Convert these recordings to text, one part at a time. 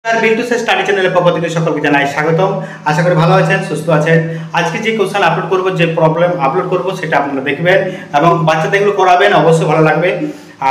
আর Biltu study চ্যানেলের পক্ষ থেকে সকলকে জানাই স্বাগতম। আশা করি ভালো আছেন, সুস্থ আছেন। আজকে যে কোশ্চেন আপলোড করব, যে প্রবলেম আপলোড করব সেটা আপনারা দেখবেন এবং বাচ্চাদের এগুলো করাবেন, অবশ্যই ভালো লাগবে।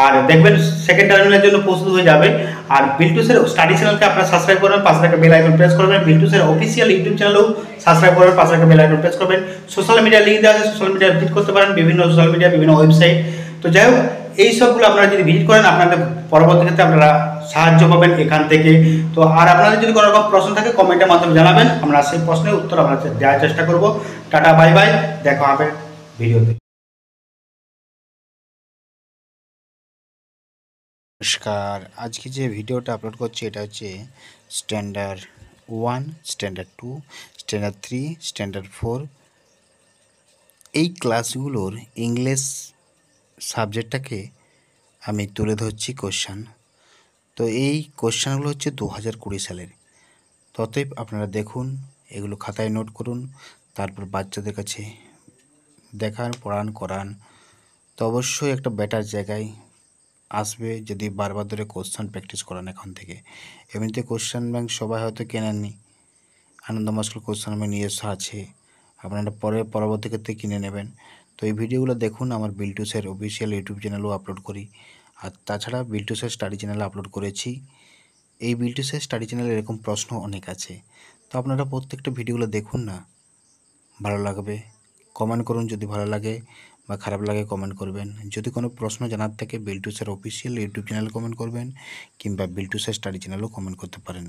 আর দেখবেন সেকেন্ড টার্মিনালের জন্য প্রস্তুত হয়ে যাবে। আর বিল্টুসের স্টাডি চ্যানেলকে আপনারা সাবস্ক্রাইব করবেন, পাশে থাকা বেল আইকন প্রেস করবেন। বিল্টুসের অফিসিয়াল ইউটিউব চ্যানেলও সাবস্ক্রাইব করবেন, পাশে থাকা বেল আইকন প্রেস করবেন। সোশ্যাল মিডিয়া লিংক দেওয়া আছে, সোশ্যাল মিডিয়া ভিজিট করতে পারেন, বিভিন্ন সোশ্যাল মিডিয়া, বিভিন্ন ওয়েবসাইট। তো যাই হোক, এই সবগুলো আপনারা যদি ভিজিট করেন আপনাদের পরবর্তী ক্ষেত্রে আপনারা সাহায্য পাবেন এখান থেকে। তো আর আপনাদের যদি কোনো রকম প্রশ্ন থাকে কমেন্টের মাধ্যমে জানাবেন, আমরা সেই প্রশ্নের উত্তর আমরা দেওয়ার চেষ্টা করব। টাটা, বাই বাই, দেখা হবে ভিডিওতে। নমস্কার, আজকে যে ভিডিওটা আপলোড করছি এটা হচ্ছে স্ট্যান্ডার্ড 1, স্ট্যান্ডার্ড 2, স্ট্যান্ডার্ড 3, স্ট্যান্ডার্ড 4 এই ক্লাসগুলোর ইংলিশ সাবজেক্টটাকে আমি তুলে ধরছি কোশ্চান। তো এই কোশ্চানগুলো হচ্ছে 2020 সালের। ততএব আপনারা দেখুন, এগুলো খাতায় নোট করুন, তারপর বাচ্চাদের কাছে দেখান, পড়ান, করান। তো অবশ্যই একটা বেটার জায়গায় আসবে যদি বারবার ধরে কোশ্চেন প্র্যাকটিস করান এখন থেকে। এমনিতে কোশ্চেন ব্যাংক সবাই হয়তো কেনেননি, আনন্দ মাস্কুল কোশ্চেন ব্যাংক নিজস্ব আছে, আপনারা পরবর্তী ক্ষেত্রে কিনে নেবেন। তো এই ভিডিওগুলো দেখুন, আমার বিল্টুসের অফিসিয়াল ইউটিউব চ্যানেলেও আপলোড করি, আর তাছাড়া বিল্টুসের স্টাডি চ্যানেলে আপলোড করেছি। এই বিল্টুসের স্টাডি চ্যানেলে এরকম প্রশ্ন অনেক আছে, তো আপনারা প্রত্যেকটা ভিডিওগুলো দেখুন না, ভালো লাগবে। কমেন্ট করুন যদি ভালো লাগে, বা খারাপ লাগে কমেন্ট করবেন। যদি কোনো প্রশ্ন জানার থাকে বিল্টুসের অফিসিয়াল ইউটিউব চ্যানেলে কমেন্ট করবেন, কিংবা বিল্টুসের স্টাডি চ্যানেলেও কমেন্ট করতে পারেন।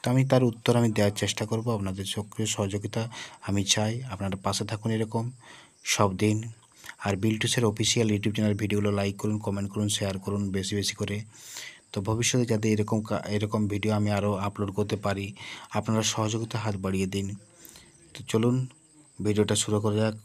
তো আমি তার উত্তর দেওয়ার চেষ্টা করব। আপনাদের সক্রিয় সহযোগিতা আমি চাই, আপনারা পাশে থাকুন এরকম সব দিন। আর বিল্টুসের অফিসিয়াল ইউটিউব চ্যানেল ভিডিওগুলো লাইক করুন, কমেন্ট করুন, শেয়ার করুন বেশি বেশি করে। তো ভবিষ্যতে যাতে এরকম ভিডিও আমি আরও আপলোড করতে পারি, আপনারা সহযোগিতা হাত বাড়িয়ে দিন। তো চলুন ভিডিওটা শুরু করা যাক।